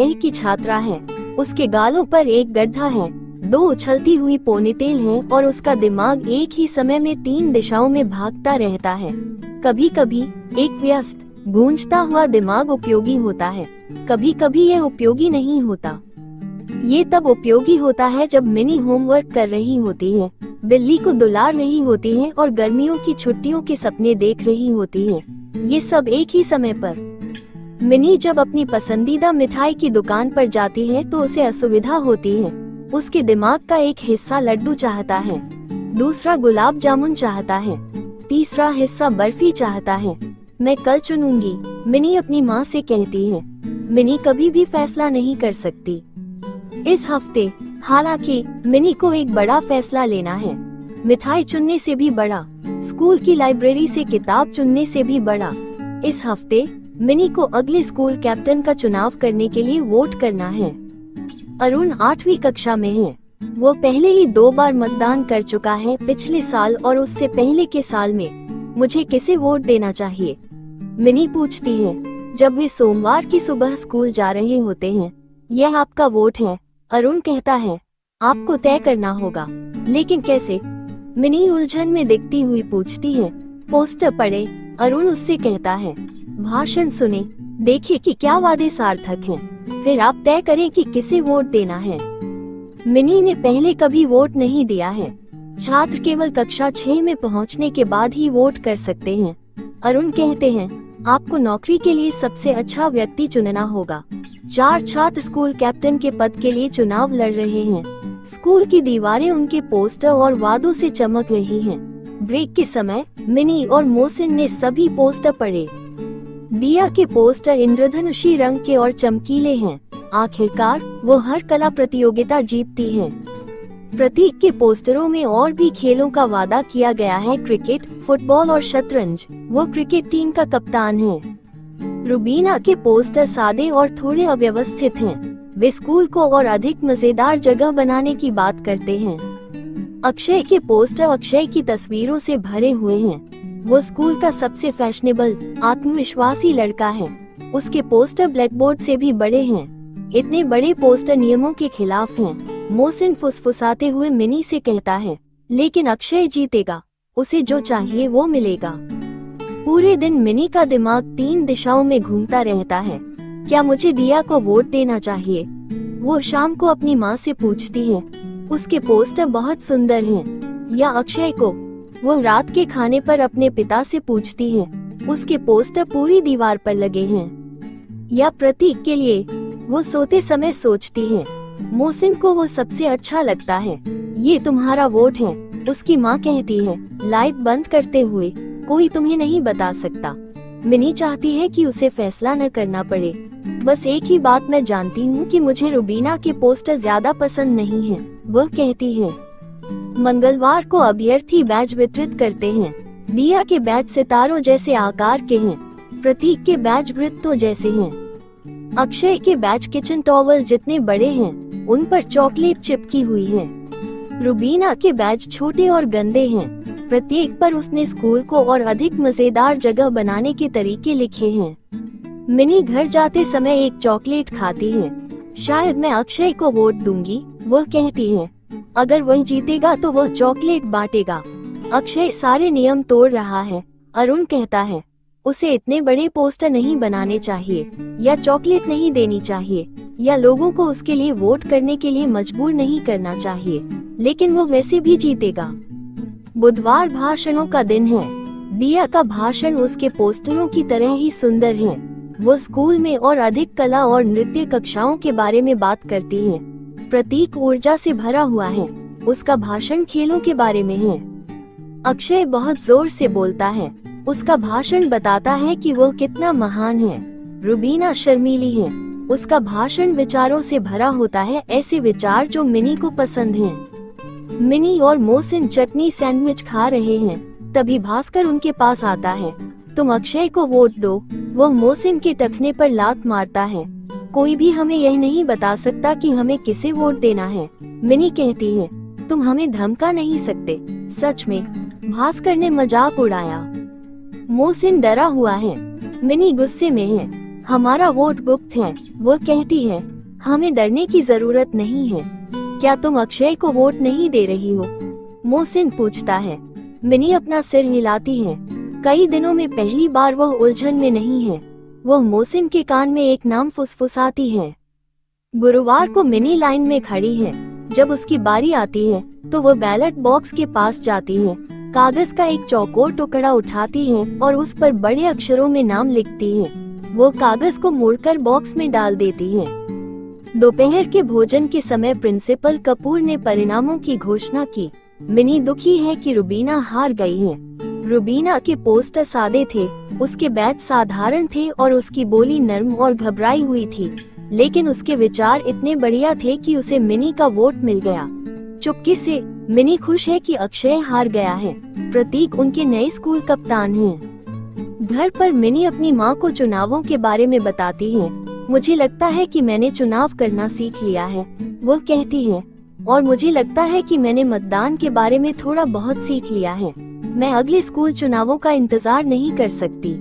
की छात्रा है। उसके गालों पर एक गड्ढा है, 2 उछलती हुई पोनीटेल हैं और उसका दिमाग एक ही समय में 3 दिशाओं में भागता रहता है। कभी कभी एक व्यस्त गूंजता हुआ दिमाग उपयोगी होता है, कभी कभी यह उपयोगी नहीं होता। ये तब उपयोगी होता है जब मिनी होमवर्क कर रही होती है, बिल्ली को दुलार रही होती है और गर्मियों की छुट्टियों के सपने देख रही होती है। ये सब एक ही समय पर। मिनी जब अपनी पसंदीदा मिठाई की दुकान पर जाती है तो उसे असुविधा होती है। उसके दिमाग का एक हिस्सा लड्डू चाहता है, दूसरा गुलाब जामुन चाहता है, तीसरा हिस्सा बर्फी चाहता है। मैं कल चुनूंगी, मिनी अपनी माँ से कहती है। मिनी कभी भी फैसला नहीं कर सकती। इस हफ्ते हालांकि मिनी को एक बड़ा फैसला लेना है, मिठाई चुनने से भी बड़ा, स्कूल की लाइब्रेरी से किताब चुनने से भी बड़ा। इस हफ्ते मिनी को अगले स्कूल कैप्टन का चुनाव करने के लिए वोट करना है। अरुण 8वीं कक्षा में है। वो पहले ही 2 बार मतदान कर चुका है, पिछले साल और उससे पहले के साल में। मुझे किसे वोट देना चाहिए? मिनी पूछती है जब वे सोमवार की सुबह स्कूल जा रहे होते हैं। यह आपका वोट है, अरुण कहता है। आपको तय करना होगा, लेकिन कैसे? मिनी उलझन में दिखती हुई पूछती है। पोस्टर पढ़े, अरुण उससे कहता है। भाषण सुने, देखिए कि क्या वादे सार्थक हैं, फिर आप तय करें कि किसे वोट देना है। मिनी ने पहले कभी वोट नहीं दिया है। छात्र केवल कक्षा 6 में पहुंचने के बाद ही वोट कर सकते हैं। अरुण कहते हैं, आपको नौकरी के लिए सबसे अच्छा व्यक्ति चुनना होगा। 4 छात्र स्कूल कैप्टन के पद के लिए चुनाव लड़ रहे हैं। स्कूल की दीवारें उनके पोस्टर और वादों से चमक रही हैं। ब्रेक के समय मिनी और मोहसिन ने सभी पोस्टर पढ़े। दिया के पोस्टर इंद्रधनुषी रंग के और चमकीले हैं। आखिरकार वो हर कला प्रतियोगिता जीतती है। प्रतीक के पोस्टरों में और भी खेलों का वादा किया गया है, क्रिकेट, फुटबॉल और शतरंज। वो क्रिकेट टीम का कप्तान है। रुबीना के पोस्टर सादे और थोड़े अव्यवस्थित हैं। वे स्कूल को और अधिक मजेदार जगह बनाने की बात करते हैं। अक्षय के पोस्टर अक्षय की तस्वीरों से भरे हुए हैं। वो स्कूल का सबसे फैशनेबल, आत्मविश्वासी लड़का है। उसके पोस्टर ब्लैकबोर्ड से भी बड़े हैं। इतने बड़े पोस्टर नियमों के खिलाफ हैं। मोहसिन फुसफुसाते हुए मिनी से कहता है, लेकिन अक्षय जीतेगा, उसे जो चाहिए वो मिलेगा। पूरे दिन मिनी का दिमाग 3 दिशाओं में घूमता रहता है। क्या मुझे दिया को वोट देना चाहिए? वो शाम को अपनी माँ से पूछती है। उसके पोस्टर बहुत सुंदर हैं। या अक्षय को? वो रात के खाने पर अपने पिता से पूछती है। उसके पोस्टर पूरी दीवार पर लगे हैं। या प्रतीक के लिए? वो सोते समय सोचती है। मोहसिन को वो सबसे अच्छा लगता है। ये तुम्हारा वोट है, उसकी माँ कहती है, लाइट बंद करते हुए। कोई तुम्हें नहीं बता सकता। मिनी चाहती है कि उसे फैसला न करना पड़े। बस एक ही बात मैं जानती हूँ कि मुझे रुबीना के पोस्टर ज्यादा पसंद नहीं है, वह कहती है। मंगलवार को अभ्यर्थी बैज वितरित करते हैं। दिया के बैज सितारों जैसे आकार के हैं। प्रतीक के बैज वृत्तों जैसे हैं। अक्षय के बैज किचन टॉवल जितने बड़े हैं, उन पर चॉकलेट चिपकी हुई है। रुबीना के बैज छोटे और गंदे हैं। प्रत्येक पर उसने स्कूल को और अधिक मजेदार जगह बनाने के तरीके लिखे हैं। मिनी घर जाते समय एक चॉकलेट खाती है। शायद मैं अक्षय को वोट दूंगी, वह कहती है। अगर वह जीतेगा तो वह चॉकलेट बांटेगा। अक्षय सारे नियम तोड़ रहा है, अरुण कहता है। उसे इतने बड़े पोस्टर नहीं बनाने चाहिए, या चॉकलेट नहीं देनी चाहिए, या लोगों को उसके लिए वोट करने के लिए मजबूर नहीं करना चाहिए, लेकिन वो वैसे भी जीतेगा। बुधवार भाषणों का दिन है। दिया का भाषण उसके पोस्टरों की तरह ही सुंदर है। वो स्कूल में और अधिक कला और नृत्य कक्षाओं के बारे में बात करती है। प्रतीक ऊर्जा से भरा हुआ है। उसका भाषण खेलों के बारे में है। अक्षय बहुत जोर से बोलता है। उसका भाषण बताता है कि वो कितना महान है। रुबीना शर्मीली है। उसका भाषण विचारों से भरा होता है, ऐसे विचार जो मिनी को पसंद हैं। मिनी और मोहसिन चटनी सैंडविच खा रहे हैं, तभी भास्कर उनके पास आता है। तुम अक्षय को वोट दो, वह मोहसिन के टखने पर लात मारता है। कोई भी हमें यह नहीं बता सकता कि हमें किसे वोट देना है, मिनी कहती है। तुम हमें धमका नहीं सकते। सच में, भास्कर ने मजाक उड़ाया। मोहसिन डरा हुआ है। मिनी गुस्से में है। हमारा वोट गुप्त है, वो कहती है। हमें डरने की जरूरत नहीं है। क्या तुम अक्षय को वोट नहीं दे रही हो? मोहसिन पूछता है। मिनी अपना सिर हिलाती है। कई दिनों में पहली बार वह उलझन में नहीं है। वह मोहसिन के कान में एक नाम फुसफुसाती है। गुरुवार को मिनी लाइन में खड़ी है। जब उसकी बारी आती है तो वह बैलेट बॉक्स के पास जाती है, कागज का एक चौकोर टुकड़ा उठाती है और उस पर बड़े अक्षरों में नाम लिखती है। वो कागज को मोड़कर बॉक्स में डाल देती है। दोपहर के भोजन के समय प्रिंसिपल कपूर ने परिणामों की घोषणा की। मिनी दुखी है कि रुबीना हार गई है। रुबीना के पोस्टर सादे थे, उसके बैच साधारण थे और उसकी बोली नर्म और घबराई हुई थी, लेकिन उसके विचार इतने बढ़िया थे कि उसे मिनी का वोट मिल गया। चुपके से मिनी खुश है कि अक्षय हार गया है। प्रतीक उनके नए स्कूल कप्तान हैं। घर पर मिनी अपनी माँ को चुनावों के बारे में बताती है। मुझे लगता है कि मैंने चुनाव करना सीख लिया है, वो कहती है, और मुझे लगता है कि मैंने मतदान के बारे में थोड़ा बहुत सीख लिया है। मैं अगले स्कूल चुनावों का इंतजार नहीं कर सकती।